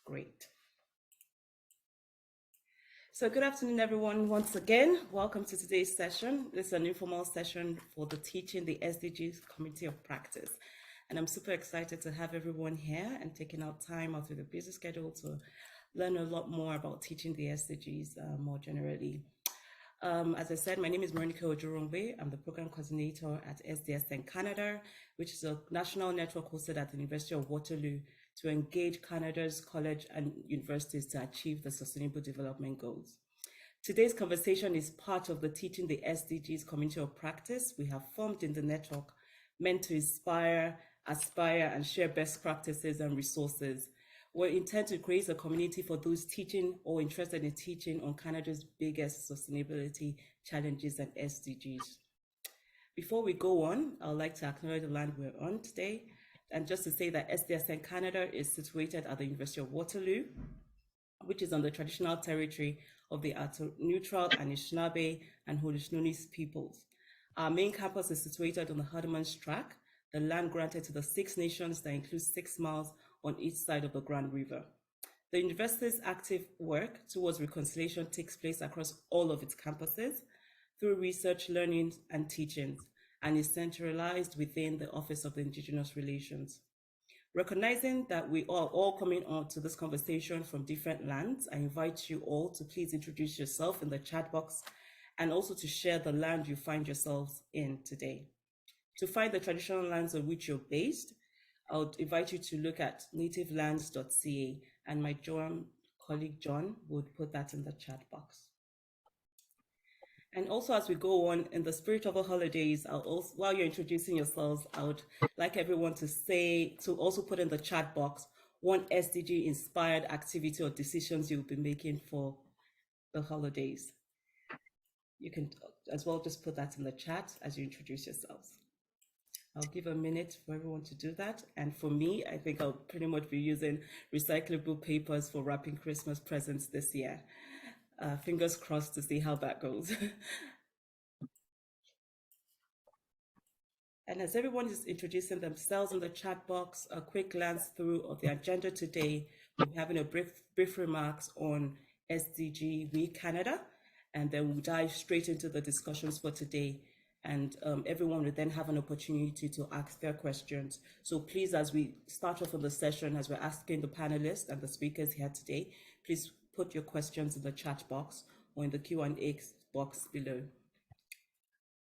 Great. So good afternoon, everyone. Once again, welcome to today's session. This is an informal session for the Teaching the SDGs Committee of Practice. And I'm super excited to have everyone here and taking out time out of the busy schedule to learn a lot more about teaching the SDGs more generally. As I said, my name is Morenike. I'm the program coordinator at SDSN Canada, which is a national network hosted at the University of Waterloo to engage Canada's college and universities to achieve the Sustainable Development Goals. Today's conversation is part of the Teaching the SDGs Community of Practice we have formed in the network, meant to inspire, aspire, and share best practices and resources. We intend to create a community for those teaching or interested in teaching on Canada's biggest sustainability challenges and SDGs. Before we go on, I would like to acknowledge the land we're on today. And just to say that SDSN Canada is situated at the University of Waterloo, which is on the traditional territory of the Neutral, Anishinaabe, and Haudenosaunee peoples. Our main campus is situated on the Hardimans Tract, the land granted to the 6 nations that includes 6 miles on each side of the Grand River. The university's active work towards reconciliation takes place across all of its campuses through research, learning, and teachings, and is centralized within the Office of the Indigenous Relations. Recognizing that we are all coming on to this conversation from different lands, I invite you all to please introduce yourself in the chat box and also to share the land you find yourselves in today. To find the traditional lands on which you're based, I would invite you to look at nativelands.ca, and my colleague John would put that in the chat box. And also, as we go on, in the spirit of the holidays, while you're introducing yourselves, I would like everyone to also put in the chat box one SDG inspired activity or decisions you'll be making for the holidays. You can as well just put that in the chat as you introduce yourselves. I'll give a minute for everyone to do that. And for me, I think I'll pretty much be using recyclable papers for wrapping Christmas presents this year. Fingers crossed to see how that goes. And as everyone is introducing themselves in the chat box, a quick glance through of the agenda today. We're having a brief remarks on SDG Week Canada, and then we'll dive straight into the discussions for today. And everyone will then have an opportunity to ask their questions. So please, as we start off on the session, as we're asking the panelists and the speakers here today, please put your questions in the chat box or in the Q&A box below.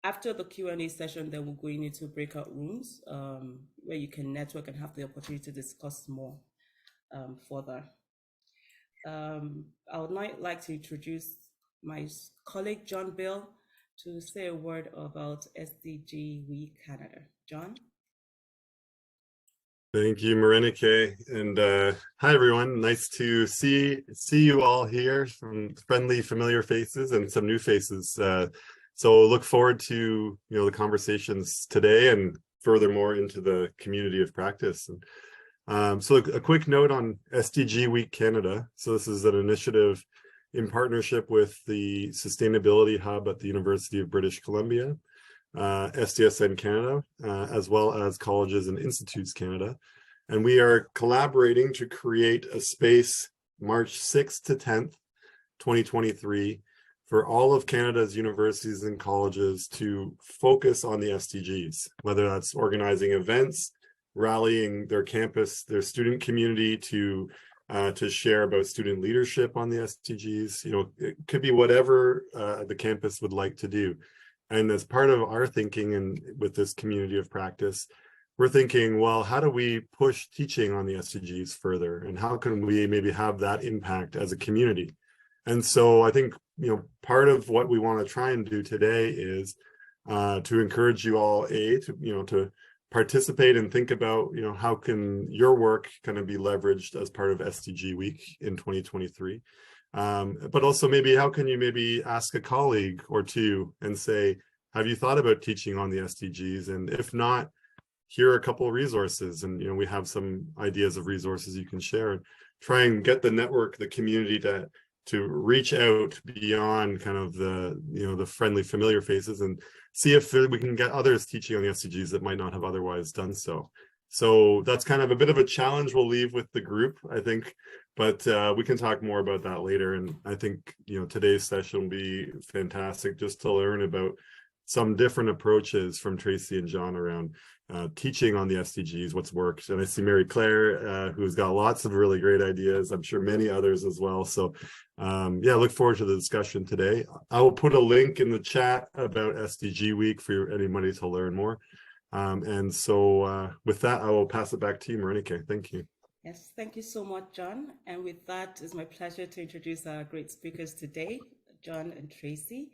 After the Q&A session, then we're going into breakout rooms where you can network and have the opportunity to discuss more further. I would now like to introduce my colleague, John Bill, to say a word about SDG Week Canada. John? Thank you, Morenike, and hi everyone. Nice to see you all here, some friendly, familiar faces and some new faces. So look forward to the conversations today and furthermore into the community of practice. And so a quick note on SDG Week Canada. So this is an initiative in partnership with the Sustainability Hub at the University of British Columbia, SDSN Canada, as well as Colleges and Institutes Canada. And we are collaborating to create a space March 6th to 10th, 2023, for all of Canada's universities and colleges to focus on the SDGs, whether that's organizing events, rallying their campus, their student community to share about student leadership on the SDGs. It could be whatever the campus would like to do. And as part of our thinking and with this community of practice, we're thinking, well, how do we push teaching on the SDGs further? And how can we maybe have that impact as a community? And so I think, part of what we want to try and do today is to encourage you all, to participate and think about, how can your work kind of be leveraged as part of SDG Week in 2023. But also maybe how can you maybe ask a colleague or two and say, have you thought about teaching on the SDGs? And if not, here are a couple of resources. And, we have some ideas of resources you can share and try and get the network, the community to reach out beyond kind of the friendly, familiar faces and see if we can get others teaching on the SDGs that might not have otherwise done so. So that's kind of a bit of a challenge we'll leave with the group, I think, but we can talk more about that later. And I think, today's session will be fantastic just to learn about some different approaches from Tracy and John around teaching on the SDGs, what's worked. And I see Mary Claire, who's got lots of really great ideas. I'm sure many others as well. So yeah, look forward to the discussion today. I will put a link in the chat about SDG Week for anybody to learn more. And so with that, I will pass it back to you, Morenike. Thank you. Yes, thank you so much, John. And with that, it's my pleasure to introduce our great speakers today, John and Tracy.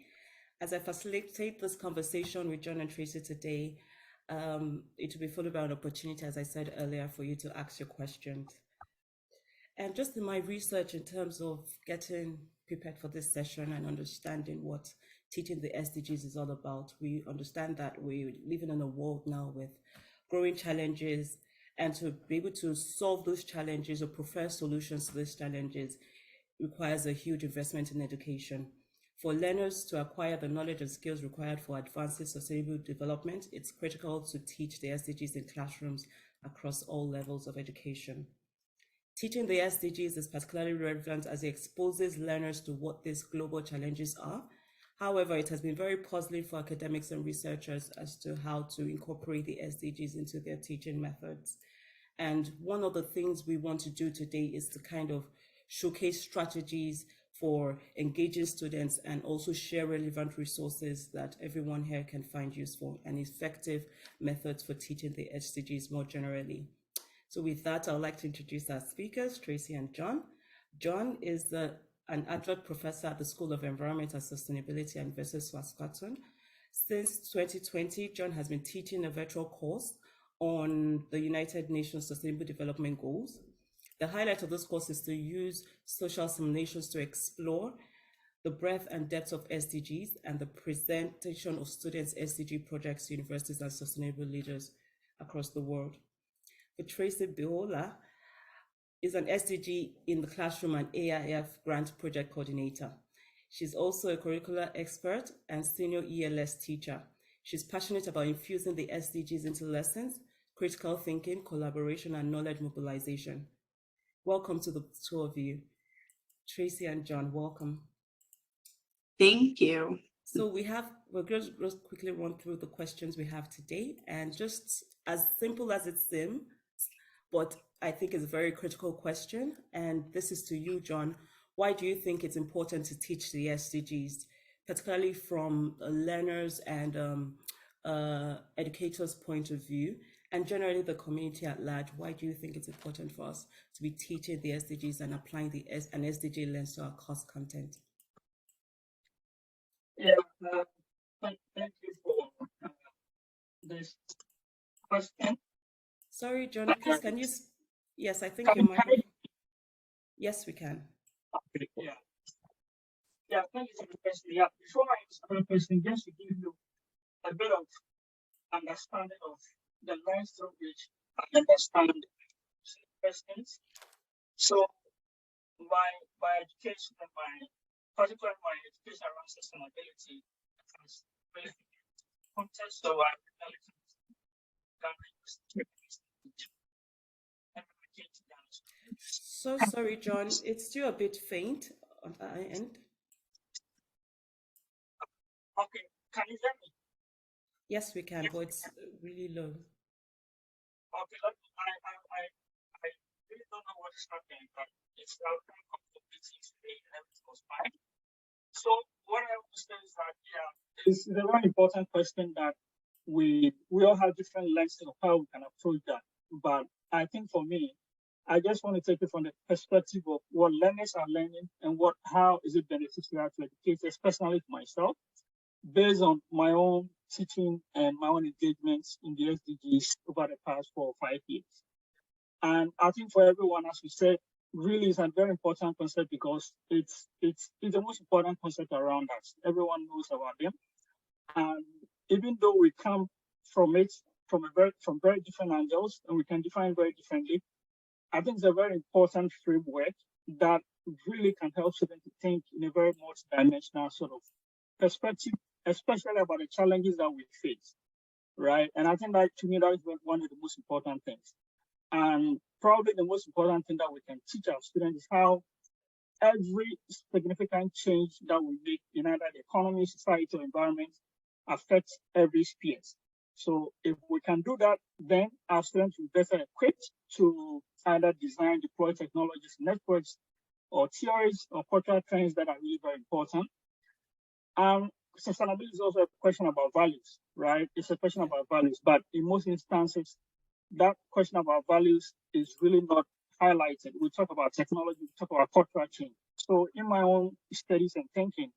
As I facilitate this conversation with John and Tracy today, it will be followed by an opportunity, as I said earlier, for you to ask your questions. And just in my research in terms of getting prepared for this session and understanding what teaching the SDGs is all about, we understand that we're living in a world now with growing challenges, and to be able to solve those challenges or prefer solutions to these challenges requires a huge investment in education. For learners to acquire the knowledge and skills required for advancing sustainable development, it's critical to teach the SDGs in classrooms across all levels of education. Teaching the SDGs is particularly relevant as it exposes learners to what these global challenges are. However, it has been very puzzling for academics and researchers as to how to incorporate the SDGs into their teaching methods. And one of the things we want to do today is to kind of showcase strategies for engaging students and also share relevant resources that everyone here can find useful and effective methods for teaching the SDGs more generally. So with that, I'd like to introduce our speakers, Tracy and John. John is an adjunct professor at the School of Environment and Sustainability at University of Saskatchewan. Since 2020, John has been teaching a virtual course on the United Nations Sustainable Development Goals. The highlight of this course is to use social simulations to explore the breadth and depth of SDGs and the presentation of students' SDG projects to universities and sustainable leaders across the world. For Tracy Bhoola is an SDG in the classroom and AIF grant project coordinator. She's also a curricular expert and senior ELS teacher. She's passionate about infusing the SDGs into lessons, critical thinking, collaboration, and knowledge mobilization. Welcome to the two of you. Tracy and John, welcome. Thank you. So we'll just quickly run through the questions we have today, and just as simple as it seems, but I think it's a very critical question. And this is to you, John. Why do you think it's important to teach the SDGs, particularly from learners and educators' point of view? And generally the community at large, why do you think it's important for us to be teaching the SDGs and applying an SDG lens to our course content? Yeah, thank you for this question. Sorry, John, please can you? Yes, I think you might. Yes, we can. Okay, yeah, thank you for the question. Yeah, before I answer the question, just to give you a bit of understanding of the lens through which I understand questions. So my education and particularly my education around sustainability has really context, so I really So sorry, John, it's still a bit faint on our end. Okay, can you hear me? Yes, we can, but it's really low. Okay, I really don't know what is happening, but it's now come to meetings today and everything was fine. So what I would say is that, yeah, it's a very important question that we all have different lenses of how we can approach that. But I think for me, I just want to take it from the perspective of what learners are learning and how is it beneficial to educators, personally for myself, based on my own teaching and my own engagements in the SDGs over the past 4 or 5 years. And I think for everyone, as we said, really is a very important concept because it's the most important concept around us. Everyone knows about them. And even though we come from it from very different angles and we can define very differently, I think it's a very important framework that really can help students to think in a very multi-dimensional sort of perspective, especially about the challenges that we face. right? And I think that, to me, that is one of the most important things. And probably the most important thing that we can teach our students is how every significant change that we make in either the economy, society, or environment affects every sphere. So if we can do that, then our students will be better equipped to either design, deploy technologies, networks, or theories or cultural trends that are really very important. Sustainability is also a question about values, right? It's a question about values, but in most instances, that question about values is really not highlighted. We talk about technology, we talk about cultural change. So in my own studies and thinking,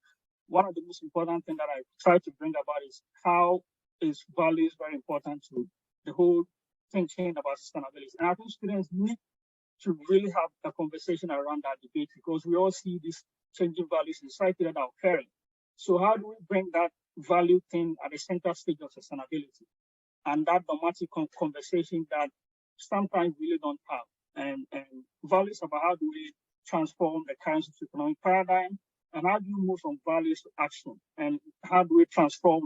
one of the most important things that I try to bring about is how is values very important to the whole thinking about sustainability. And I think students need to really have a conversation around that debate, because we all see these changing values in society that are occurring. So how do we bring that value thing at the center stage of sustainability? And that dramatic conversation that sometimes we really don't have. And values about how do we transform the current economic paradigm, and how do you move from values to action, and how do we transform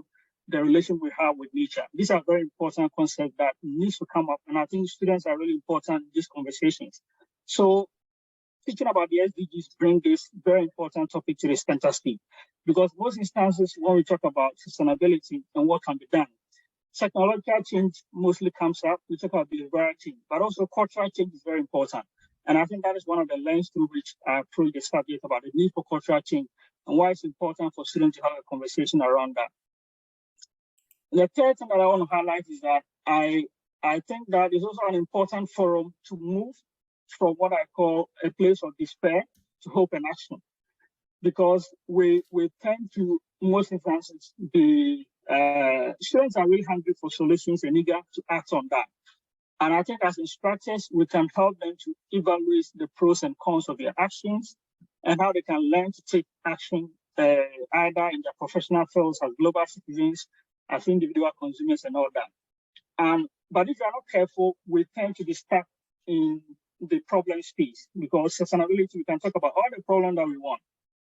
the relation we have with nature? These are very important concepts that needs to come up, and I think students are really important in these conversations. So teaching about the SDGs bring this very important topic to the center stage, because most instances when we talk about sustainability and what can be done, technological change mostly comes up. We talk about behavioral change, but also cultural change is very important. And I think that is one of the lens through which I approach the subject about the need for cultural change and why it's important for students to have a conversation around that. The third thing that I want to highlight is that I think that it's also an important forum to move from what I call a place of despair to hope and action, because we tend to, most instances, the students are really hungry for solutions and eager to act on that. And I think as instructors, we can help them to evaluate the pros and cons of their actions and how they can learn to take action either in their professional fields as global citizens, as individual consumers and all that. But if you are not careful, we tend to be stuck in the problem space, because sustainability, we can talk about all the problems that we want,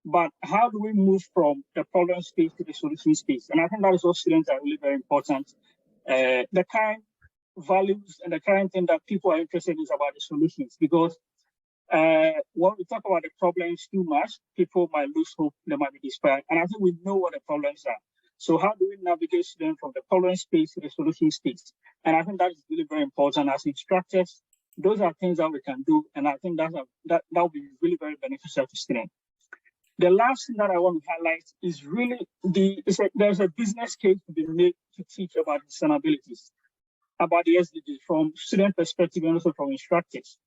but how do we move from the problem space to the solution space? And I think that is what students are really very important. The kind values and the kind thing that people are interested in is about the solutions, because when we talk about the problems too much, people might lose hope, they might be despaired. And I think we know what the problems are. So how do we navigate students from the problem space to the solution space? And I think that is really very important as instructors. Those are things that we can do, and I think that will be really very beneficial to students. The last thing that I want to highlight is really there's a business case to be made to teach about sustainability, about the SDGs from student perspective and also from instructors.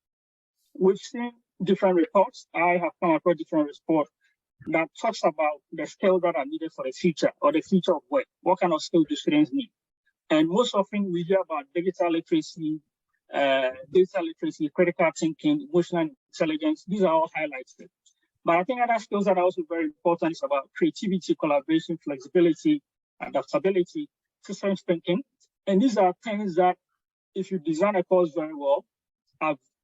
We've seen different reports. I have come across different reports that talks about the skills that are needed for the future or the future of work. What kind of skills do students need? And most often we hear about digital literacy, critical thinking, emotional intelligence. These are all highlighted. But I think other skills that are also very important is about creativity, collaboration, flexibility, adaptability, systems thinking. And these are things that if you design a course very well,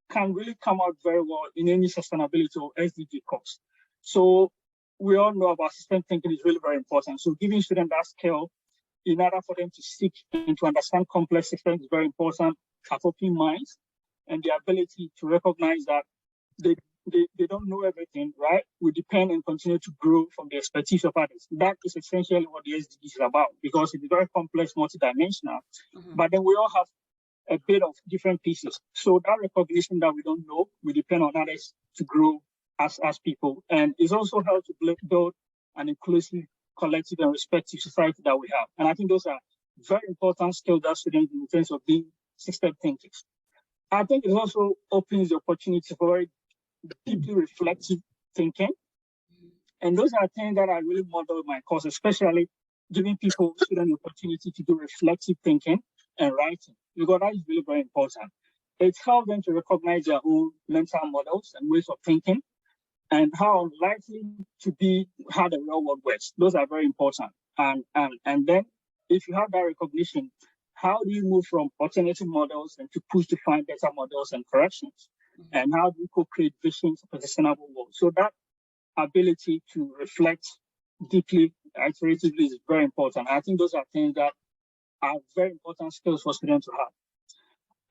can really come out very well in any sustainability or SDG course. So we all know about system thinking is really very important. So giving students that skill in order for them to seek and to understand complex systems is very important. Have open minds and the ability to recognize that they don't know everything, right? We depend and continue to grow from the expertise of others. That is essentially what the SDGs is about, because it's very complex, multidimensional. But then we all have a bit of different pieces. So that recognition that we don't know, we depend on others to grow as people. And it's also helped to build an inclusive, collective, and respectful society that we have. And I think those are very important skills that students in terms of being system thinkers. I think it also opens the opportunity for very deeply reflective thinking. And those are things that I really model in my course, especially giving students the opportunity to do reflective thinking and writing, because that is really very important. It helps them to recognize their own mental models and ways of thinking and how unlikely to be how the real world works. Those are very important. And then if you have that recognition, how do you move from alternative models and to push to find better models and corrections? And how do you co-create visions of a sustainable world? So that ability to reflect deeply, iteratively is very important. I think those are things that are very important skills for students to have.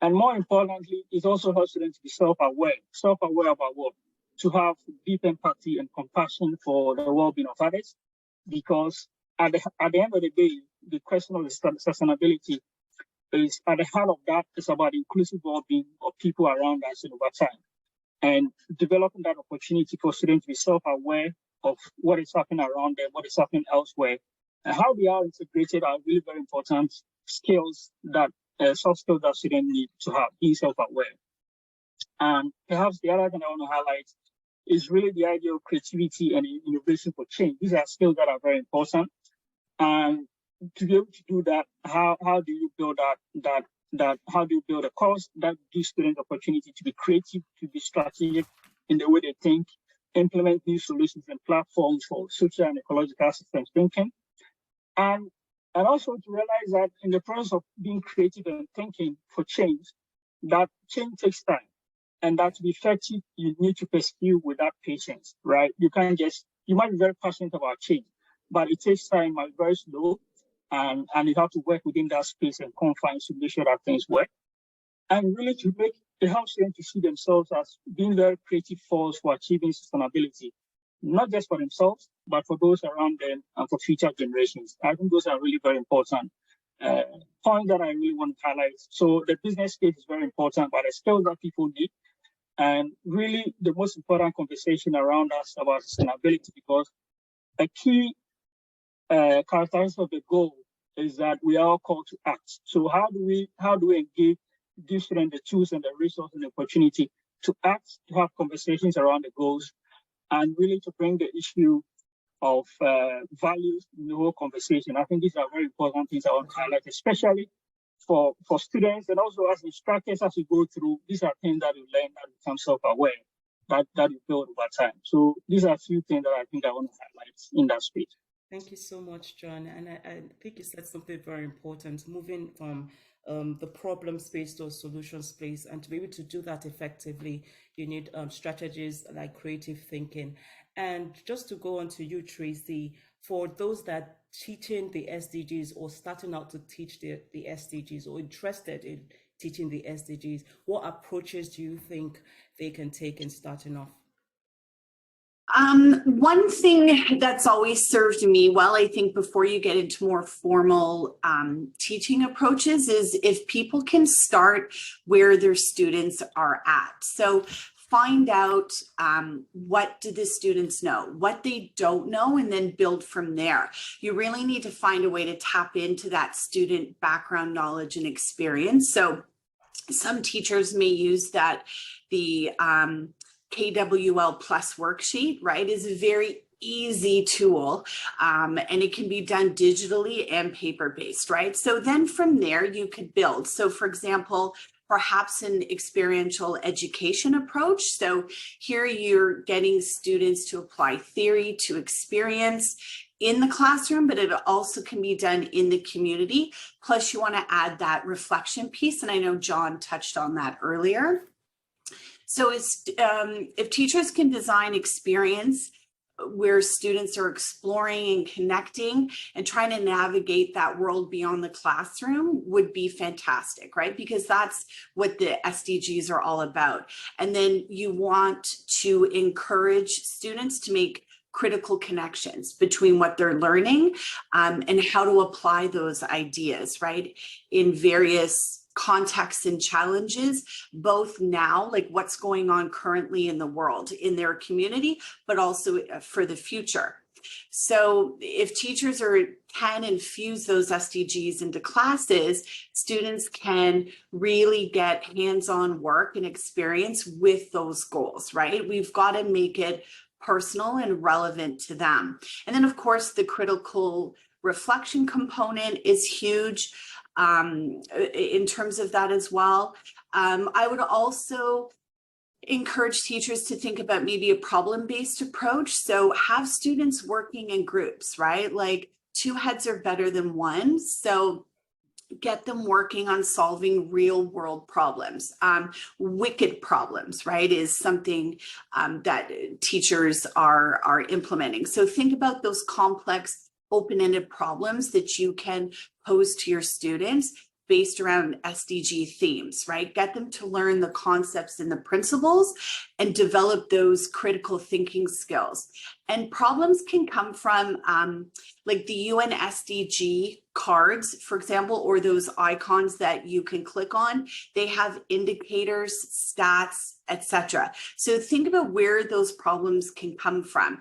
And more importantly, it also helps students to be self-aware. Self-aware about what? To have deep empathy and compassion for the well-being of others. Because at the end of the day, the question of sustainability is at the heart of that. It's about inclusive well-being of people around us over time. And developing that opportunity for students to be self-aware of what is happening around them, what is happening elsewhere, and how they are integrated are really very important skills that soft skills that students need to have, being self-aware. And perhaps the other thing I want to highlight is really the idea of creativity and innovation for change. These are skills that are very important. And to be able to do that, how do you build how do you build a course that gives students opportunity to be creative, to be strategic in the way they think, implement new solutions and platforms for social and ecological systems thinking, and also to realize that in the process of being creative and thinking for change, that change takes time, and that to be effective, you need to pursue with that patience, right? You can't you might be very passionate about change, but it takes time, might be very slow, and you have to work within that space and confines to make sure that things work. And really it helps them to see themselves as being very creative force for achieving sustainability, not just for themselves, but for those around them and for future generations. I think those are really very important points that I really want to highlight. So the business case is very important, but the skills that people need, and really the most important conversation around us about sustainability, because a key characteristic of the goal is that we are all called to act. So how do we engage, give students the tools and the resources and the opportunity to act, to have conversations around the goals, and really to bring the issue of values in the whole conversation. I think these are very important things I want to highlight, especially for students and also as instructors as we go through. These are things that we learn that become self-aware, that we build over time. So these are a few things that I think I want to highlight in that space. Thank you so much, John. And I think you said something very important, moving from the problem space to a solution space. And to be able to do that effectively, you need strategies like creative thinking. And just to go on to you, Tracy, for those that teaching the SDGs or starting out to teach the SDGs or interested in teaching the SDGs, what approaches do you think they can take in starting off? One thing that's always served me well, I think, before you get into more formal teaching approaches is if people can start where their students are at. So find out what do the students know, what they don't know, and then build from there. You really need to find a way to tap into that student background, knowledge, and experience. So some teachers may use the KWL Plus worksheet, right, is a very easy tool, and it can be done digitally and paper-based, right? So then from there you could build. So for example, perhaps an experiential education approach. So here you're getting students to apply theory to experience in the classroom, but it also can be done in the community. Plus you want to add that reflection piece, and I know John touched on that earlier. So if teachers can design experience where students are exploring and connecting and trying to navigate that world beyond the classroom would be fantastic, right? Because that's what the SDGs are all about. And then you want to encourage students to make critical connections between what they're learning and how to apply those ideas, right, in various contexts and challenges, both now, like what's going on currently in the world, in their community, but also for the future. So if teachers can infuse those SDGs into classes, students can really get hands-on work and experience with those goals, right? We've got to make it personal and relevant to them. And then of course, the critical reflection component is huge. In terms of that as well. I would also encourage teachers to think about maybe a problem-based approach. So have students working in groups, right? Like 2 heads are better than 1. So get them working on solving real world problems. Wicked problems, right, is something that teachers are implementing. So think about those complex open-ended problems that you can pose to your students based around SDG themes, right? Get them to learn the concepts and the principles and develop those critical thinking skills. And problems can come from like the UN SDG cards, for example, or those icons that you can click on. They have indicators, stats, etc. So think about where those problems can come from.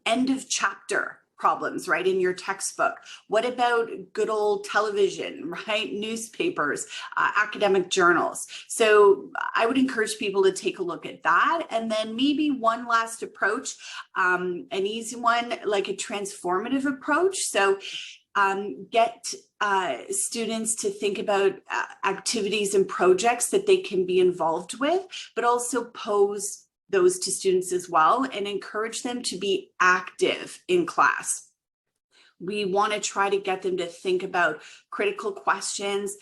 End of chapter problems, right, in your textbook. What about good old television, right? Newspapers, academic journals. So I would encourage people to take a look at that. And then maybe one last approach, an easy one, like a transformative approach. So get students to think about activities and projects that they can be involved with, but also pose those to students as well and encourage them to be active in class. We want to try to get them to think about critical questions,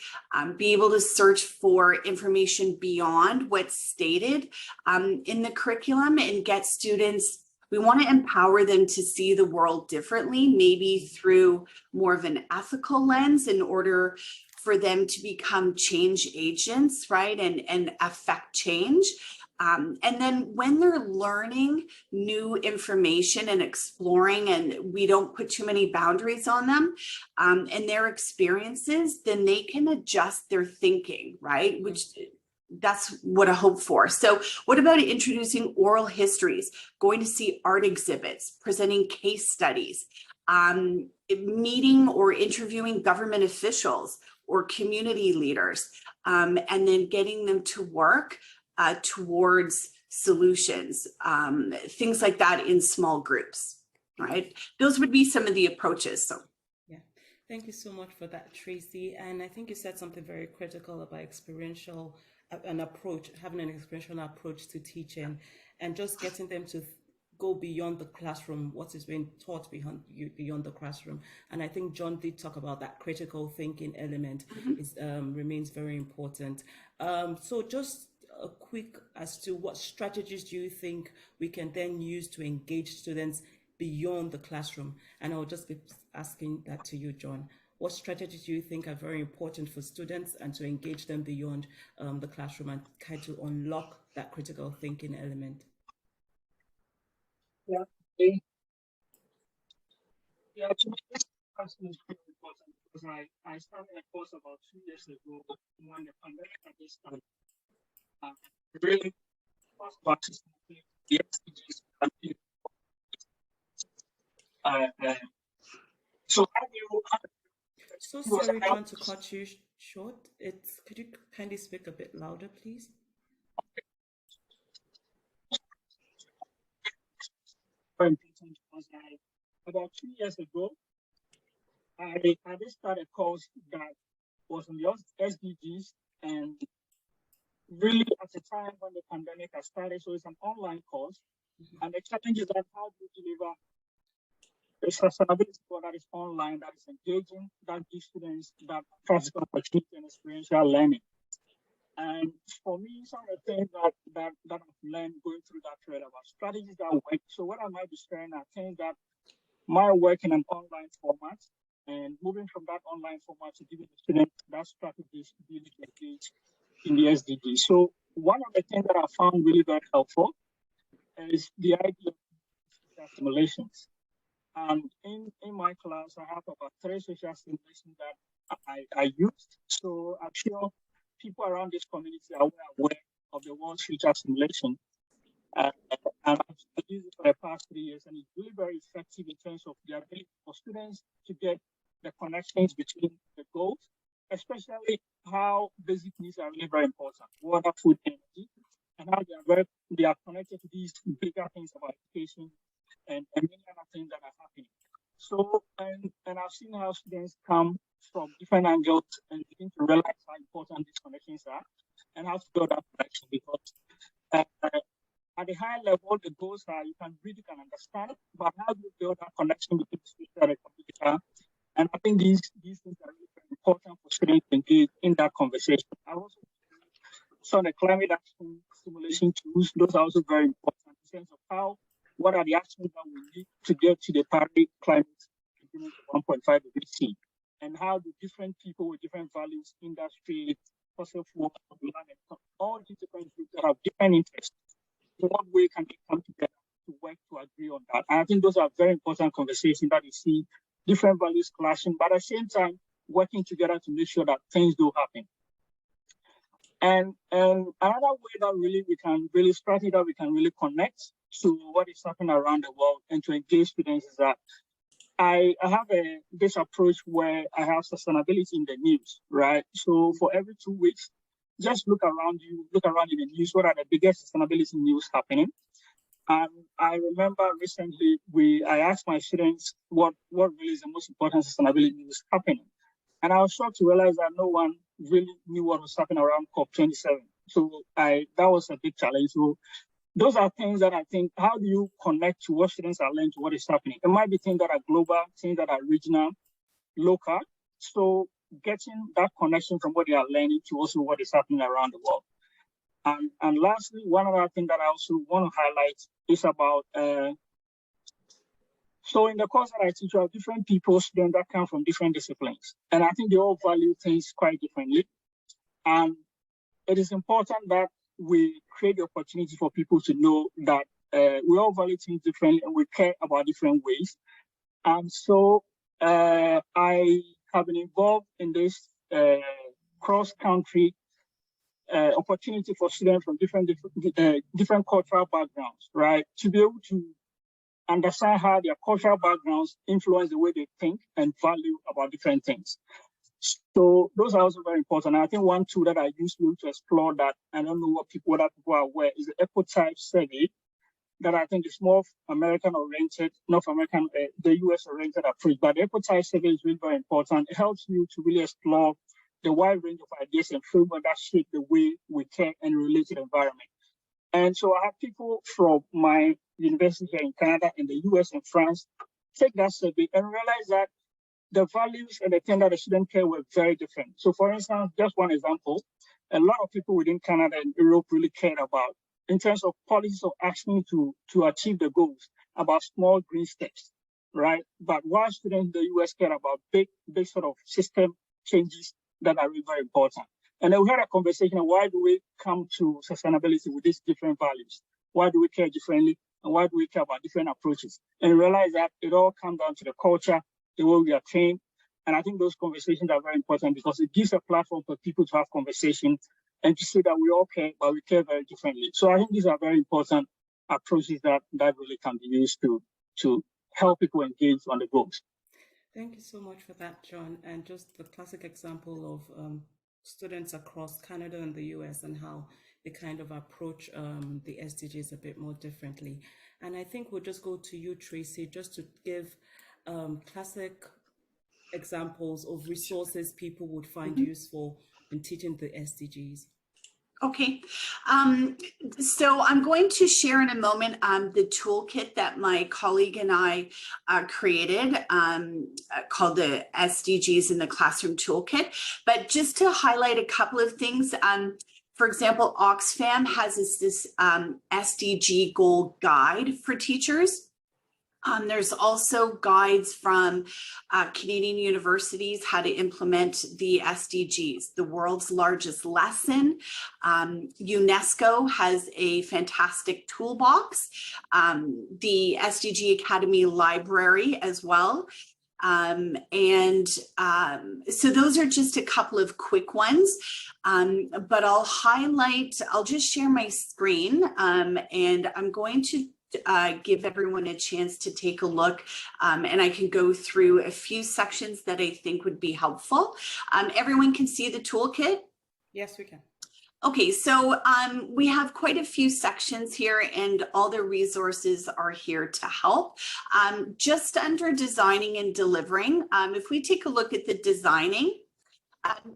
be able to search for information beyond what's stated in the curriculum, and get students, we want to empower them to see the world differently, maybe through more of an ethical lens in order for them to become change agents, right, and affect change. And then when they're learning new information and exploring, and we don't put too many boundaries on them and their experiences, then they can adjust their thinking, right? Which that's what I hope for. So what about introducing oral histories, going to see art exhibits, presenting case studies, meeting or interviewing government officials or community leaders, and then getting them to work towards solutions, things like that in small groups, right? Those would be some of the approaches. So, yeah, thank you so much for that, Tracy. And I think you said something very critical about experiential, an approach, having an experiential approach to teaching, and just getting them to go beyond the classroom, what is being taught beyond the classroom. And I think John did talk about that critical thinking element remains very important. So just a quick as to what strategies do you think we can then use to engage students beyond the classroom? And I'll just be asking that to you, John. What strategies do you think are very important for students and to engage them beyond the classroom and kind of unlock that critical thinking element? Yeah, yeah, to me, this question is very important because I started a course about 2 years ago when the pandemic had just started. Really first participating in the SDGs so how do you so sorry, John, to cut you short. Could you kindly speak a bit louder, please? Very important because about 2 years ago I just started a course that was on the SDGs, and really at the time when the pandemic has started, so it's an online course. And the challenge is that how do you deliver a sustainability course that is online, that is engaging, that gives students that practical opportunity and experiential learning. And for me, some of the things that I've learned going through that thread about strategies that work. So what I might be sharing are things that might work in an online format, and moving from that online format to giving the students that strategies to really engage in the SDG. So one of the things that I found really very helpful is the idea of simulations. And in my class, I have about 3 social simulations that I used. So I'm sure people around this community are aware of the World Future Simulation. And I've used it for the past 3 years, and it's really very effective in terms of the ability for students to get the connections between the goals, especially how basic needs are really very important: water, food, energy, and how they are connected to these bigger things about education and many other things that are happening. So, and I've seen how students come from different angles and begin to realize how important these connections are and how to build that connection, because at the high level, the goals are you can understand, but how do you build that connection between the speaker and the communicator? And I think these things are really very important for students to engage in that conversation. I also saw the climate action simulation tools. Those are also very important in terms of what are the actions that we need to get to the Paris climate beginning to 1.5 degrees C, and how do different people with different values, industry, fossil fuel, all these different groups that have different interests, in what way can they come together to work to agree on that? And I think those are very important conversations that you see different values clashing, but at the same time, working together to make sure that things do happen. And another way that really we can really strategy that we can really connect to what is happening around the world and to engage students is that I have this approach where I have sustainability in the news, right? So for every 2 weeks, just look around you, look around in the news, what are the biggest sustainability news happening? And I remember recently I asked my students what really is the most important sustainability news happening. And I was shocked to realize that no one really knew what was happening around COP27. So that was a big challenge. So those are things that I think, how do you connect to what students are learning to what is happening? It might be things that are global, things that are regional, local. So getting that connection from what they are learning to also what is happening around the world. And lastly, one other thing that I also want to highlight is about, so in the course that I teach, you have different people, students that come from different disciplines. And I think they all value things quite differently. And it is important that we create the opportunity for people to know that we all value things differently and we care about different ways. And so I have been involved in this cross-country opportunity for students from different cultural backgrounds, right? To be able to understand how their cultural backgrounds influence the way they think and value about different things. So those are also very important. And I think one tool that I use to explore that, I don't know whether people are aware, is the ecotype survey that I think is more American-oriented, North American, the US-oriented approach. But the ecotype survey is really very important. It helps you to really explore the wide range of ideas and framework that shape the way we care and relate to the environment. And so I have people from my university here in Canada, in the US and France, take that survey and realize that the values and the things that the student care were very different. So for instance, just one example, a lot of people within Canada and Europe really cared about, in terms of policies of action to achieve the goals, about small green steps, right? But while students in the US care about big sort of system changes that are really very important. And then we had a conversation of why do we come to sustainability with these different values? Why do we care differently? And why do we care about different approaches? And realize that it all comes down to the culture, the way we are trained. And I think those conversations are very important because it gives a platform for people to have conversations and to see that we all care, but we care very differently. So I think these are very important approaches that really can be used to help people engage on the goals. Thank you so much for that, John. And just the classic example of students across Canada and the US and how they kind of approach the SDGs a bit more differently. And I think we'll just go to you, Tracy, just to give classic examples of resources people would find useful in teaching the SDGs. Okay, so I'm going to share in a moment the toolkit that my colleague and I created called the SDGs in the Classroom Toolkit. But just to highlight a couple of things, for example, Oxfam has this SDG goal guide for teachers. There's also guides from Canadian universities how to implement the SDGs, the world's largest lesson. UNESCO has a fantastic toolbox, the SDG Academy Library as well. So those are just a couple of quick ones, but I'll just share my screen and I'm going to give everyone a chance to take a look and I can go through a few sections that I think would be helpful. Everyone can see the toolkit? Yes, we can. Okay, so we have quite a few sections here and all the resources are here to help. Just under designing and delivering, if we take a look at the designing,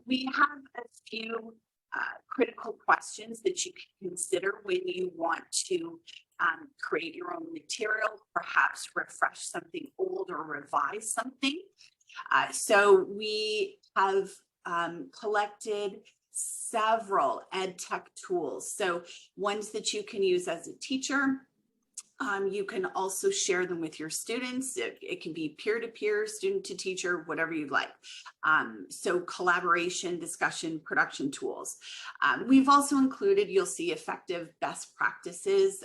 we have a few critical questions that you can consider when you want to create your own material, perhaps refresh something old or revise something. So we have collected several ed tech tools. So ones that you can use as a teacher, You can also share them with your students. It can be peer-to-peer, student-to-teacher, whatever you'd like. So collaboration, discussion, production tools. We've also included, you'll see effective best practices,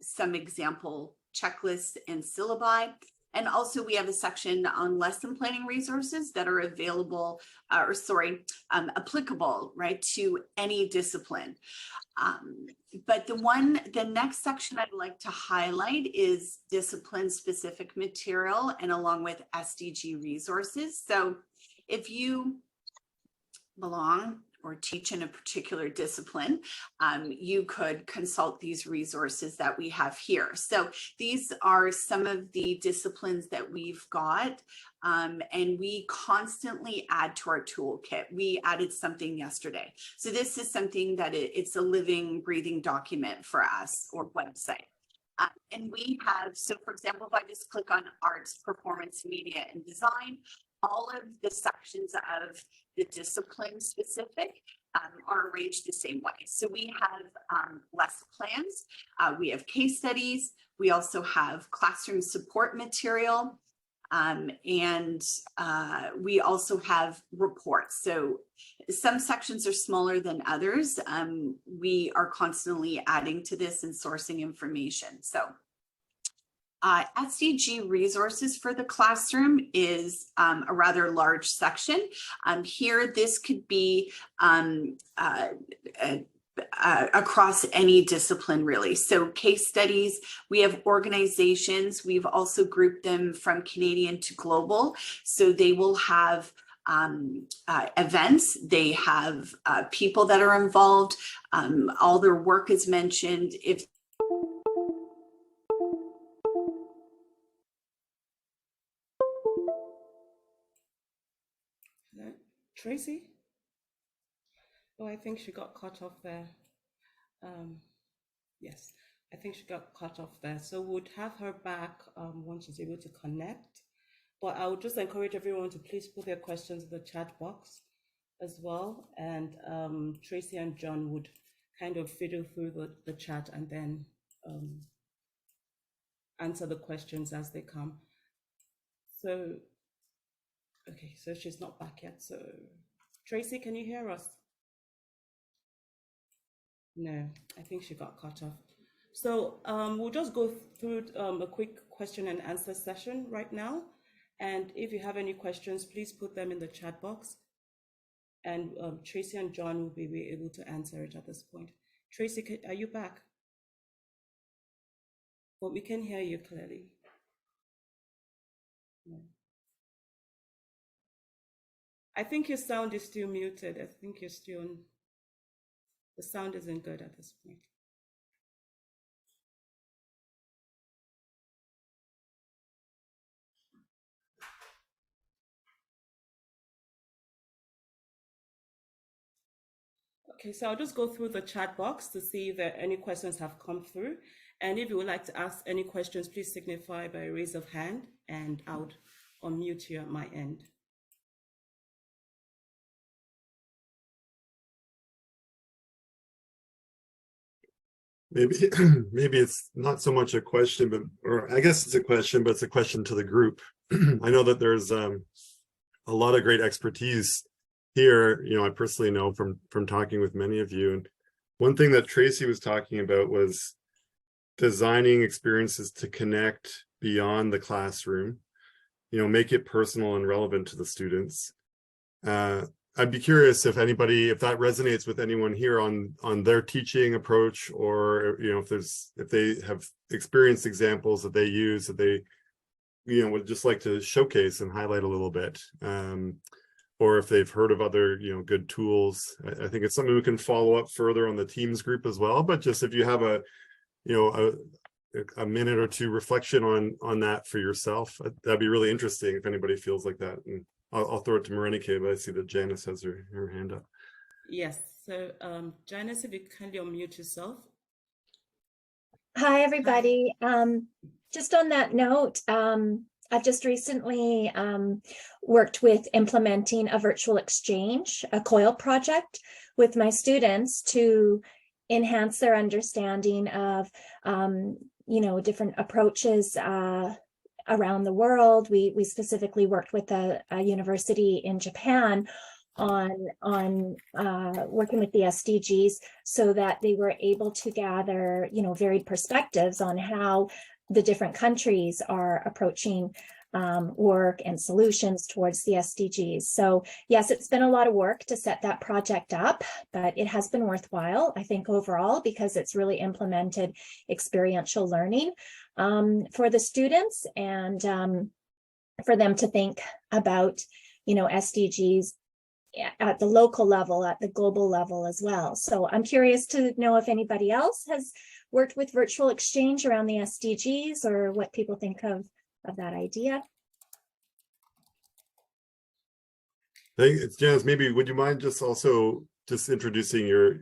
some example checklists and syllabi. And also we have a section on lesson planning resources that are available, applicable, right, to any discipline. But the next section I'd like to highlight is discipline specific material and along with SDG resources. So if you belong or teach in a particular discipline, you could consult these resources that we have here. So these are some of the disciplines that we've got, and we constantly add to our toolkit. We added something yesterday. So this is something that it's a living, breathing document for us, or website. And we have, so for example, if I just click on arts, performance, media, and design, all of the sections of the discipline specific are arranged the same way. So we have lesson plans, we have case studies, we also have classroom support material, and we also have reports. So some sections are smaller than others. We are constantly adding to this and sourcing information. So SDG resources for the classroom is a rather large section. Here, this could be across any discipline, really. So case studies, we have organizations, we've also grouped them from Canadian to global. So they will have events, they have people that are involved, all their work is mentioned. If Tracy? Oh, I think she got cut off there. Yes, I think she got cut off there. So we'll have her back once she's able to connect. But I would just encourage everyone to please put their questions in the chat box as well. And Tracy and John would kind of fiddle through the chat and then answer the questions as they come. So okay, so she's not back yet. So Tracy, can you hear us? No, I think she got cut off. So we'll just go through a quick question and answer session right now. And if you have any questions, please put them in the chat box. And Tracy and John will be able to answer it at this point. Tracy, are you back? Well, we can hear you clearly. No. I think your sound is still muted. I think you're still, the sound isn't good at this point. Okay, so I'll just go through the chat box to see if any questions have come through. And if you would like to ask any questions, please signify by a raise of hand and I would unmute you at my end. Maybe it's not so much a question, but, or I guess it's a question, but it's a question to the group. I know that there's a lot of great expertise here. You know, I personally know from talking with many of you. And one thing that Tracy was talking about was designing experiences to connect beyond the classroom, you know, make it personal and relevant to the students. I'd be curious if that resonates with anyone here on their teaching approach, or, you know, if they have experienced examples that they use that they, you know, would just like to showcase and highlight a little bit, or if they've heard of other, you know, good tools. I think it's something we can follow up further on the Teams group as well. But just if you have a minute or two reflection on that for yourself, that'd be really interesting if anybody feels like that. And I'll throw it to Morenike, but I see that Janice has her hand up. Yes, so Janice, if you kindly unmute yourself. Hi, everybody. Just on that note, I've just recently worked with implementing a virtual exchange, a COIL project with my students to enhance their understanding of different approaches around the world. We specifically worked with a university in Japan on working with the SDGs so that they were able to gather, varied perspectives on how the different countries are approaching work and solutions towards the SDGs. So yes, it's been a lot of work to set that project up, but it has been worthwhile, I think, overall, because it's really implemented experiential learning for the students, and for them to think about, SDGs at the local level, at the global level as well. So I'm curious to know if anybody else has worked with virtual exchange around the SDGs, or what people think of that idea. Thanks, Janice. Maybe would you mind just also introducing your,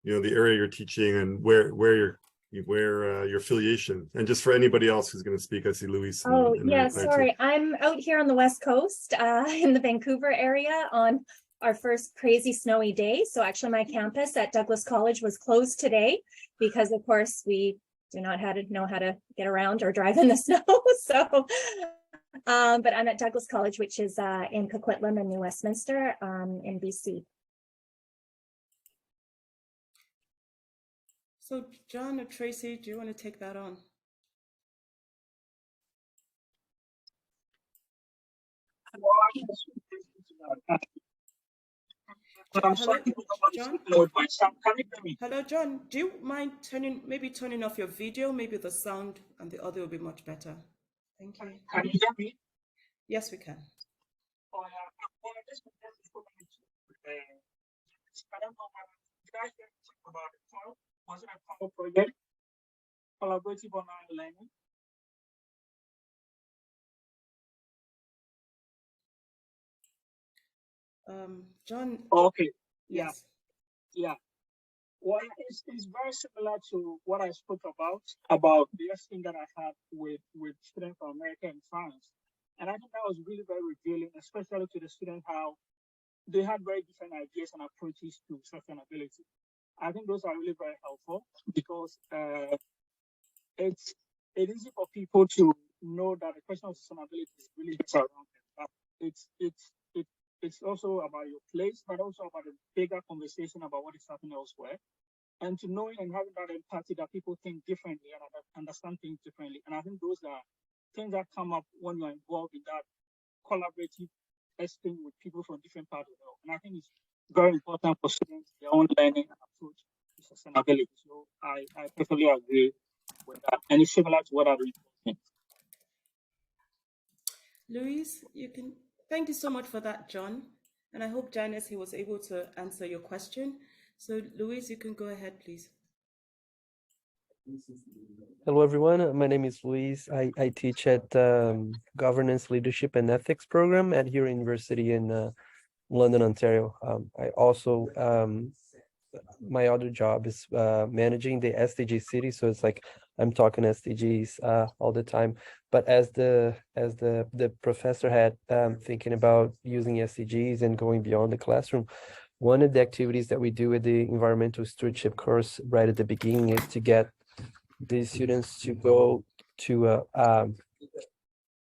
the area you're teaching and where your affiliation, and just for anybody else who's going to speak. I see Luis. Sorry, I'm out here on the West Coast in the Vancouver area on our first crazy snowy day. So actually my campus at Douglas College was closed today because, of course, we do not know how to get around or drive in the snow. So, but I'm at Douglas College, which is in Coquitlam in New Westminster in BC. So John or Tracy, do you want to take that on? Hello, John. Hello, John. Do you mind turning off your video? Maybe the sound and the audio will be much better. Thank you. Can you hear me? Yes, we can. Oh, yeah. Well, I just wanted to go into I don't know did I hear something about it? Was it a PAL project? Collaborative online learning? John. Okay. Yes. Yeah. Well, it's very similar to what I spoke about the lesson that I had with students from America and France. And I think that was really very revealing, especially to the students, how they had very different ideas and approaches to sustainability. I think those are really very helpful because it's easy for people to know that the question of sustainability is really just around them. It's also about your place, but also about a bigger conversation about what is happening elsewhere. And to knowing and having that empathy that people think differently and understand things differently. And I think those are things that come up when you're involved in that collaborative exchange with people from different parts of the world. And I think it's very important for students, their own learning and approach to sustainability. So I perfectly agree with that. And it's similar to what I'm doing. Luis, thank you so much for that, John. And I hope Janice, he was able to answer your question. So Luis, you can go ahead, please. Hello, everyone. My name is Luis. I teach at Governance, Leadership, and Ethics program at Huron University in London, Ontario. I also, my other job is managing the SDG city. So it's like I'm talking SDGs all the time. But as the professor had thinking about using SDGs and going beyond the classroom, one of the activities that we do with the environmental stewardship course right at the beginning is to get the students to go to a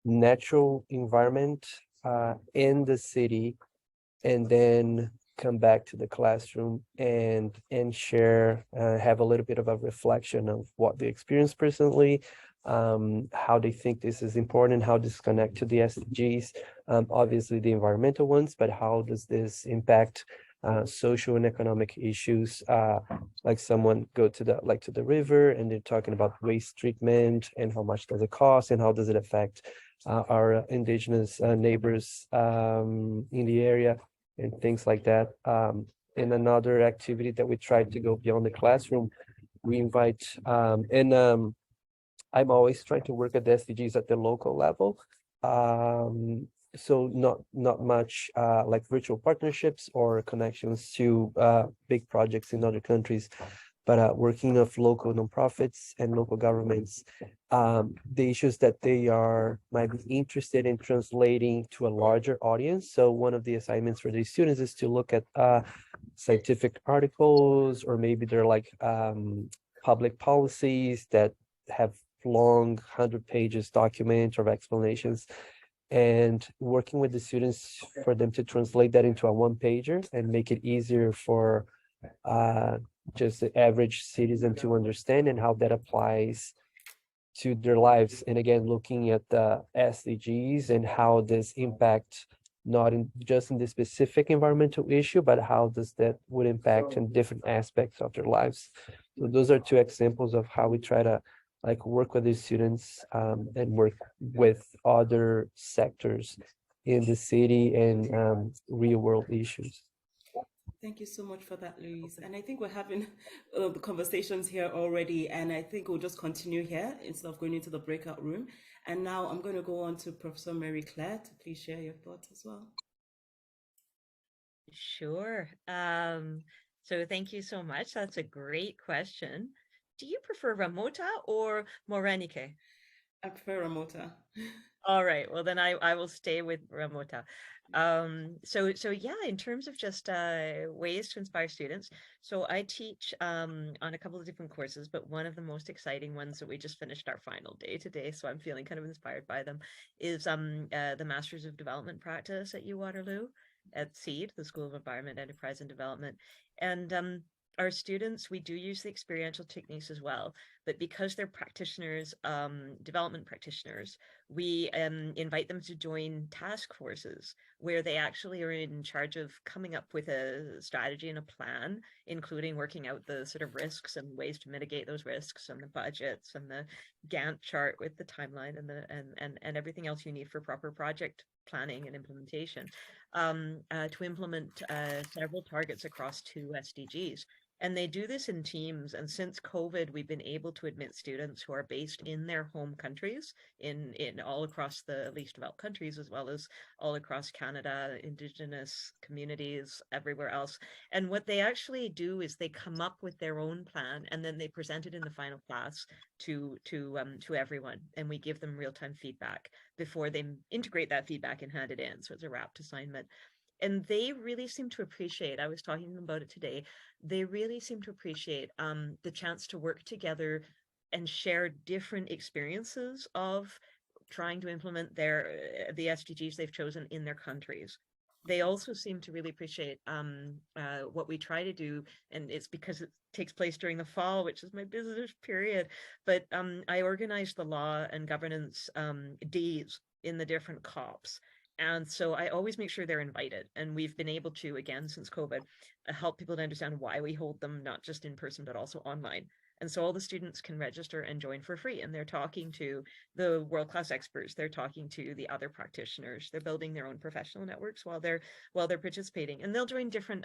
natural environment in the city, and then come back to the classroom and share, have a little bit of a reflection of what they experienced personally, how they think this is important, how this connect to the SDGs, obviously the environmental ones, but how does this impact social and economic issues, like someone go to the river and they're talking about waste treatment and how much does it cost and how does it affect our indigenous neighbors in the area and things like that. In another activity that we tried to go beyond the classroom, we invite I'm always trying to work at the SDGs at the local level. So not much like virtual partnerships or connections to big projects in other countries, but working with local nonprofits and local governments, the issues that they might be interested in translating to a larger audience. So one of the assignments for these students is to look at scientific articles, or maybe they're like public policies that have long 100 pages documents or explanations, and working with the students for them to translate that into a one-pager and make it easier for just the average citizen to understand and how that applies to their lives. And again, looking at the SDGs and how this impact not in just in the specific environmental issue, but how does that would impact in different aspects of their lives. So those are two examples of how we try to like work with these students and work with other sectors in the city and real world issues. Thank you so much for that, Louise. And I think we're having the conversations here already, and I think we'll just continue here instead of going into the breakout room. And now I'm going to go on to Professor Mary Claire to please share your thoughts as well. Sure. So thank you so much. That's a great question. Do you prefer Ramota or Morenike? I prefer Ramota. All right. Well, then I will stay with Ramota. So yeah, in terms of just ways to inspire students. So I teach on a couple of different courses, but one of the most exciting ones that we just finished our final day today, so I'm feeling kind of inspired by them, is the Masters of Development practice at UWaterloo at SEED, the School of Environment, Enterprise and Development. And our students, we do use the experiential techniques as well, but because they're practitioners, development practitioners, we invite them to join task forces where they actually are in charge of coming up with a strategy and a plan, including working out the sort of risks and ways to mitigate those risks and the budgets and the Gantt chart with the timeline and everything else you need for proper project planning and implementation to implement several targets across 2 SDGs. And they do this in teams. And since COVID, we've been able to admit students who are based in their home countries, in all across the least developed countries, as well as all across Canada, Indigenous communities, everywhere else. And what they actually do is they come up with their own plan, and then they present it in the final class to everyone. And we give them real-time feedback before they integrate that feedback and hand it in. So it's a wrapped assignment. And they really seem to appreciate, I was talking to them about it today, they really seem to appreciate the chance to work together and share different experiences of trying to implement the SDGs they've chosen in their countries. They also seem to really appreciate what we try to do, and it's because it takes place during the fall, which is my busiest period, but I organize the law and governance days in the different COPs. And so I always make sure they're invited. And we've been able to, again, since COVID, help people to understand why we hold them, not just in person, but also online. And so all the students can register and join for free. And they're talking to the world-class experts. They're talking to the other practitioners. They're building their own professional networks while they're participating. And they'll join different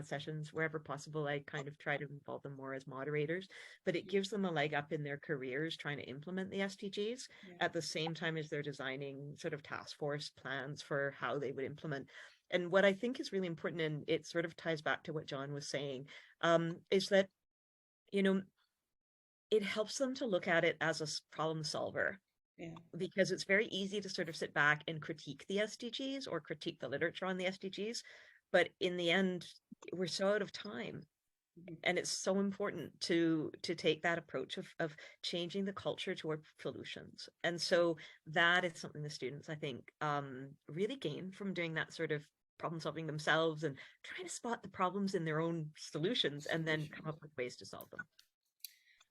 sessions wherever possible. I kind of try to involve them more as moderators, but it gives them a leg up in their careers trying to implement the SDGs at the same time as they're designing sort of task force plans for how they would implement. And what I think is really important, and it sort of ties back to what John was saying, is that, you know, it helps them to look at it as a problem solver. Yeah. Because it's very easy to sort of sit back and critique the SDGs or critique the literature on the SDGs. But in the end, we're so out of time. And it's so important to take that approach of changing the culture toward solutions. And so that is something the students, I think, really gain from doing that sort of problem solving themselves and trying to spot the problems in their own solutions and then come up with ways to solve them.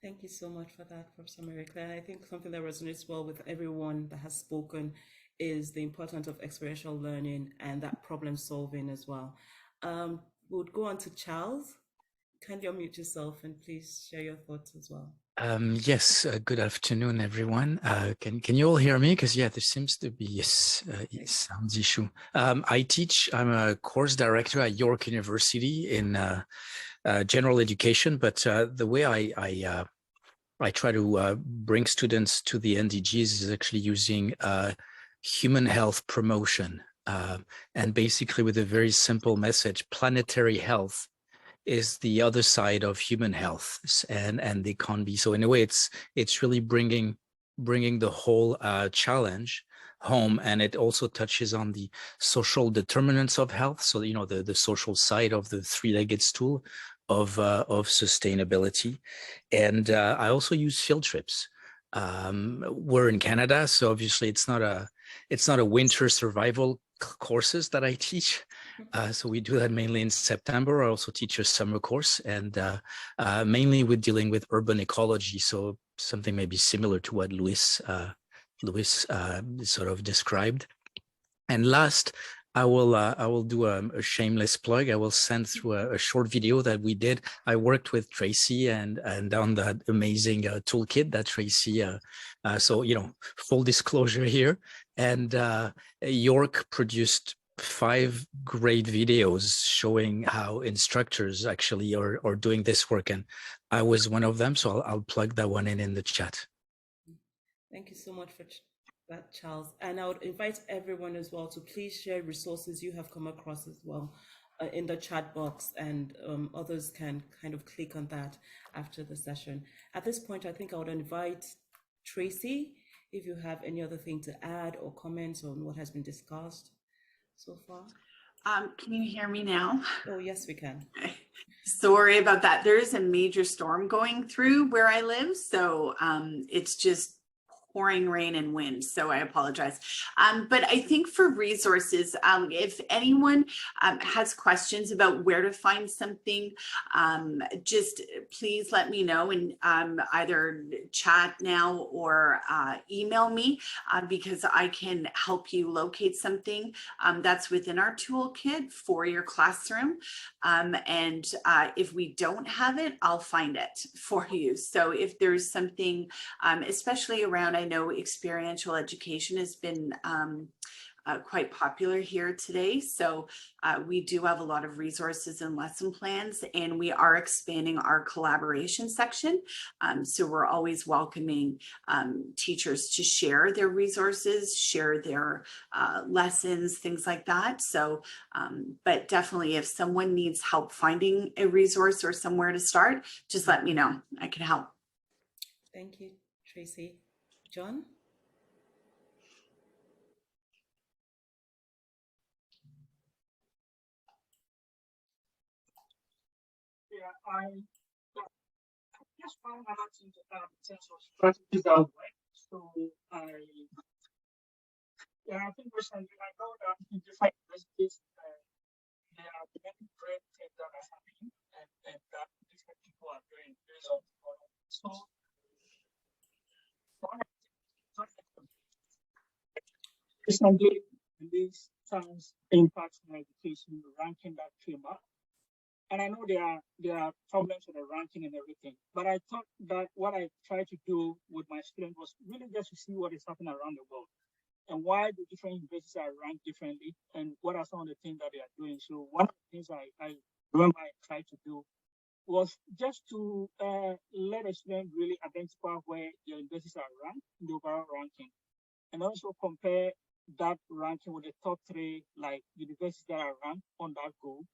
Thank you so much for that, Professor Mary Claire. I think something that resonates well with everyone that has spoken is the importance of experiential learning and that problem solving as well. We'll go on to Charles. Can you unmute yourself and please share your thoughts as well? Yes, good afternoon, everyone. Can you all hear me? Because yeah, there seems to be a sound issue. I'm a course director at York University in general education, but the way I try to bring students to the SDGs is actually using human health promotion, and basically with a very simple message: planetary health is the other side of human health, and they can't be. So in a way, it's really bringing the whole challenge home, and it also touches on the social determinants of health. So you know the social side of the three-legged stool, of sustainability. And I also use field trips. We're in Canada, so obviously it's not a winter survival courses that I teach. So we do that mainly in September. I also teach a summer course, and mainly with dealing with urban ecology. So something maybe similar to what Luis sort of described. And last, I will do a shameless plug. I will send through a short video that we did. I worked with Tracy and on that amazing toolkit that Tracy. So full disclosure here. And York produced 5 great videos showing how instructors actually are doing this work, and I was one of them. So I'll plug that one in the chat. Thank you so much for that, Charles. And I would invite everyone as well to please share resources you have come across as well in the chat box, and others can kind of click on that after the session. At this point, I think I would invite Tracy, if you have any other thing to add or comment on what has been discussed so far. Can you hear me now? Oh, yes, we can. Sorry about that. There is a major storm going through where I live, so it's just pouring rain and wind, so I apologize. But I think for resources, if anyone has questions about where to find something, just please let me know, and either chat now or email me, because I can help you locate something that's within our toolkit for your classroom. And if we don't have it, I'll find it for you. So if there's something, especially around, I know experiential education has been quite popular here today. So we do have a lot of resources and lesson plans, and we are expanding our collaboration section. So we're always welcoming teachers to share their resources, share their lessons, things like that. So, but definitely if someone needs help finding a resource or somewhere to start, just let me know. I can help. Thank you, Tracy. John? Yeah, I just found out in terms of strategies that work. So I think recently I know that in different universities there are many great things that are happening, and that different people are doing based on. So recently, this science impact on education ranking that came up. And I know there are problems with the ranking and everything, but I thought that what I tried to do with my students was really just to see what is happening around the world and why the different universities are ranked differently and what are some of the things that they are doing. So one of the things I remember I tried to do was just to let a student really identify where your universities are ranked in the overall ranking, and also compare that ranking with the top 3 like universities that are ranked on that goal.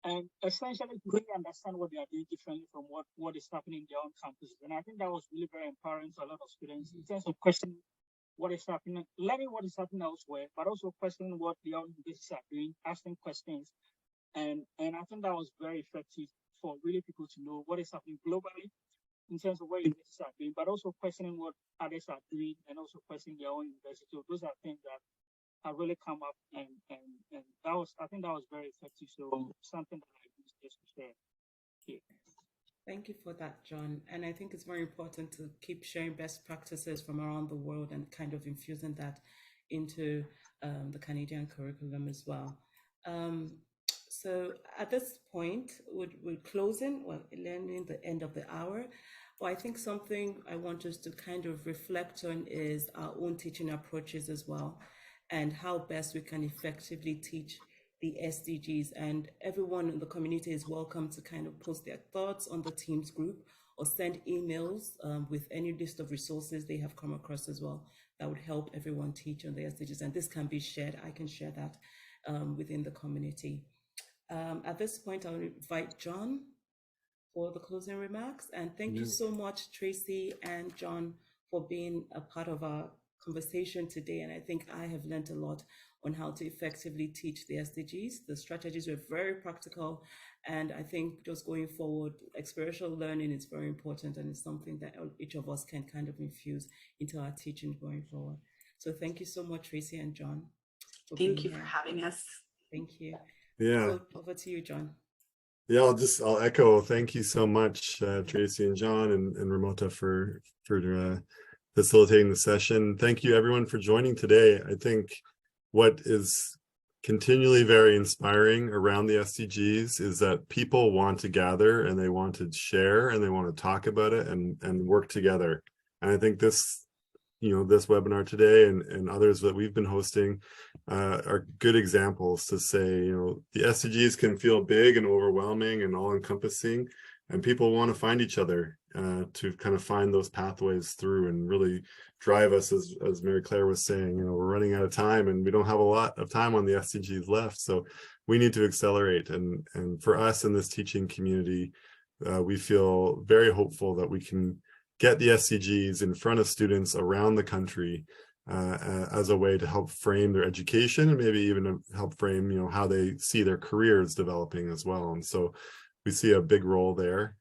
And essentially really understand what they are doing differently from what is happening in their own campuses. And I think that was really very empowering to a lot of students in terms of questioning what is happening, learning what is happening elsewhere, but also questioning what the own universities are doing, asking questions. And I think that was very effective for really people to know what is happening globally in terms of what universities are doing, but also questioning what others are doing and also questioning their own university. So those are things that have really come up, and that was, I think that was very effective. So something that I used just to share here. Thank you for that, John. And I think it's very important to keep sharing best practices from around the world and kind of infusing that into the Canadian curriculum as well. So at this point, we're closing, we're nearing the end of the hour. Well, I think something I want us to kind of reflect on is our own teaching approaches as well, and how best we can effectively teach the SDGs. And everyone in the community is welcome to kind of post their thoughts on the Teams group or send emails with any list of resources they have come across as well that would help everyone teach on the SDGs. And this can be shared. I can share that within the community. At this point, I'll invite John for the closing remarks. And thank you so much, Tracy and John, for being a part of our conversation today. And I think I have learned a lot on how to effectively teach the SDGs. The strategies were very practical, and I think just going forward, experiential learning is very important, and it's something that each of us can kind of infuse into our teaching going forward. So thank you so much, Tracy and John. Thank you for having us. Thank you. Yeah. So over to you, John. Yeah, I'll echo. Thank you so much, Tracy and John and Ramota for facilitating the session. Thank you everyone for joining today. I think what is continually very inspiring around the SDGs is that people want to gather and they want to share and they want to talk about it and work together. And I think this webinar today and others that we've been hosting are good examples to say, the SDGs can feel big and overwhelming and all encompassing, and people want to find each other to kind of find those pathways through and really drive us, as Mary Claire was saying, we're running out of time and we don't have a lot of time on the SDGs left. So we need to accelerate. And for us in this teaching community, we feel very hopeful that we can get the SDGs in front of students around the country as a way to help frame their education and maybe even help frame, how they see their careers developing as well. And so we see a big role there.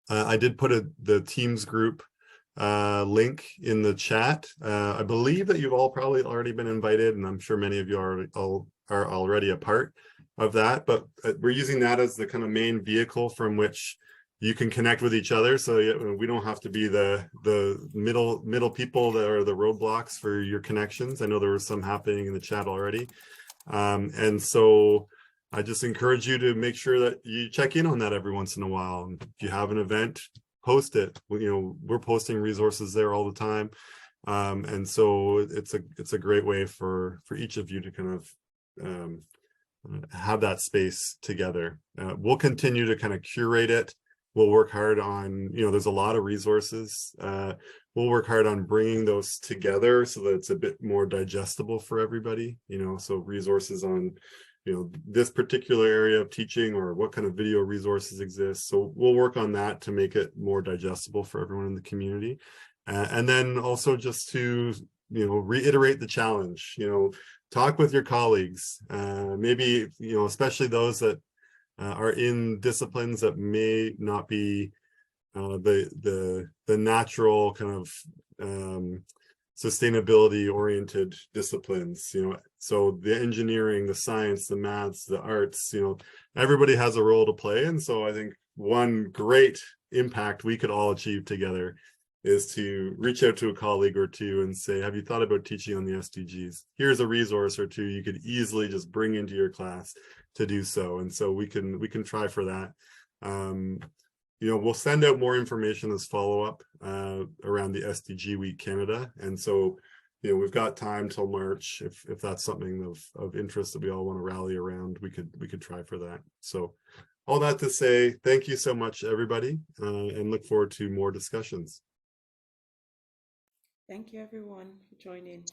I did put the Teams group link in the chat. I believe that you've all probably already been invited, and I'm sure many of you are already a part of that, but we're using that as the kind of main vehicle from which you can connect with each other, so we don't have to be the middle people that are the roadblocks for your connections. I know there was some happening in the chat already, and so I just encourage you to make sure that you check in on that every once in a while. If you have an event, post it. We're posting resources there all the time, and so it's a great way for each of you to kind of have that space together. We'll continue to kind of curate it. We'll work hard on, there's a lot of resources. We'll work hard on bringing those together so that it's a bit more digestible for everybody, so resources on, this particular area of teaching or what kind of video resources exist. So we'll work on that to make it more digestible for everyone in the community. And then also just to, reiterate the challenge, talk with your colleagues, maybe, especially those that are in disciplines that may not be the natural kind of sustainability oriented disciplines, so the engineering, the science, the maths, the arts, everybody has a role to play. And so I think one great impact we could all achieve together is to reach out to a colleague or two and say, have you thought about teaching on the SDGs? Here's a resource or two you could easily just bring into your class to do so. And so we can try for that. We'll send out more information as follow-up around the SDG Week Canada. And so, we've got time till March. If that's something of interest that we all want to rally around, we could try for that. So all that to say, thank you so much, everybody, and look forward to more discussions. Thank you, everyone, for joining.